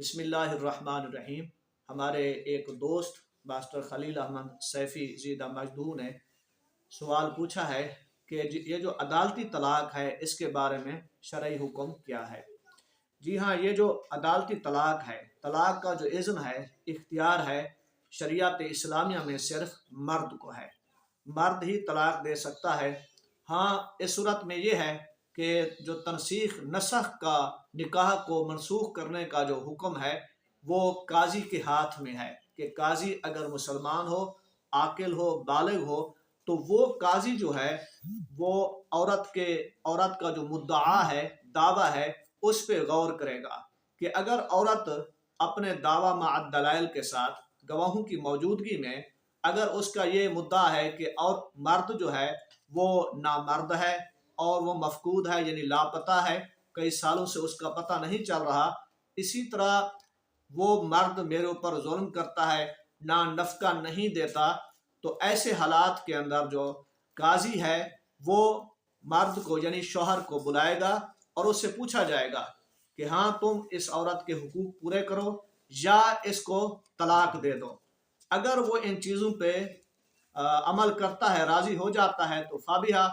بسم اللہ الرحمن الرحیم۔ ہمارے ایک دوست ماسٹر خلیل احمد سیفی زیدہ مجدو نے سوال پوچھا ہے کہ یہ جو عدالتی طلاق ہے اس کے بارے میں شرعی حکم کیا ہے۔ جی ہاں، یہ جو عدالتی طلاق ہے، طلاق کا جو اذن ہے، اختیار ہے، شریعت اسلامیہ میں صرف مرد کو ہے، مرد ہی طلاق دے سکتا ہے۔ ہاں، اس صورت میں یہ ہے کہ جو تنسیخ نسخ کا نکاح کو منسوخ کرنے کا جو حکم ہے وہ قاضی کے ہاتھ میں ہے کہ قاضی اگر مسلمان ہو، عاقل ہو، بالغ ہو تو وہ قاضی جو ہے وہ عورت کا جو مدعا ہے، دعویٰ ہے، اس پہ غور کرے گا کہ اگر عورت اپنے دعویٰ مع الدلائل کے ساتھ گواہوں کی موجودگی میں اگر اس کا یہ مدعا ہے کہ اور مرد جو ہے وہ نامرد ہے اور وہ مفقود ہے، یعنی لاپتہ ہے، کئی سالوں سے اس کا پتہ نہیں چل رہا، اسی طرح وہ مرد میرے اوپر ظلم کرتا ہے، نہ نفقہ نہیں دیتا، تو ایسے حالات کے اندر جو قاضی ہے وہ مرد کو یعنی شوہر کو بلائے گا اور اس سے پوچھا جائے گا کہ ہاں تم اس عورت کے حقوق پورے کرو یا اس کو طلاق دے دو۔ اگر وہ ان چیزوں پہ عمل کرتا ہے، راضی ہو جاتا ہے تو فابیہا،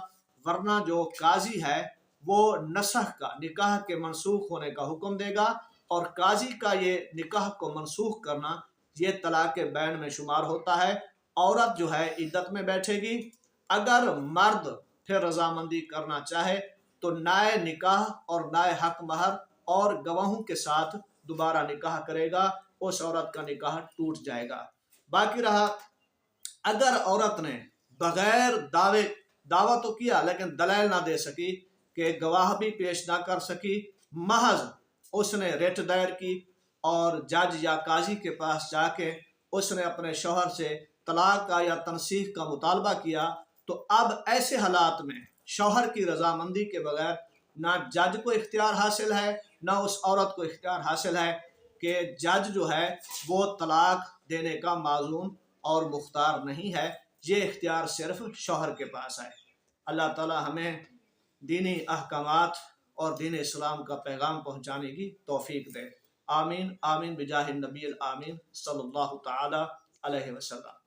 ورنہ جو قاضی ہے وہ نسخ کا، نکاح کے منسوخ ہونے کا حکم دے گا، اور قاضی کا یہ نکاح کو منسوخ کرنا یہ طلاق بین میں شمار ہوتا ہے۔ عورت جو ہے عدت میں بیٹھے گی، اگر مرد پھر رضامندی کرنا چاہے تو نئے نکاح اور نئے حق مہر اور گواہوں کے ساتھ دوبارہ نکاح کرے گا، اس عورت کا نکاح ٹوٹ جائے گا۔ باقی رہا اگر عورت نے بغیر دعویٰ تو کیا لیکن دلائل نہ دے سکی، کہ گواہ بھی پیش نہ کر سکی، محض اس نے ریٹ دائر کی اور جج یا قاضی کے پاس جا کے اس نے اپنے شوہر سے طلاق کا یا تنسیخ کا مطالبہ کیا، تو اب ایسے حالات میں شوہر کی رضامندی کے بغیر نہ جج کو اختیار حاصل ہے نہ اس عورت کو اختیار حاصل ہے کہ جج جو ہے وہ طلاق دینے کا معزوم اور مختار نہیں ہے، یہ اختیار صرف شوہر کے پاس ہے۔ اللہ تعالی ہمیں دینی احکامات اور دین اسلام کا پیغام پہنچانے کی توفیق دے۔ آمین آمین بجاہ النبی الامین صلی اللہ تعالی علیہ وسلم۔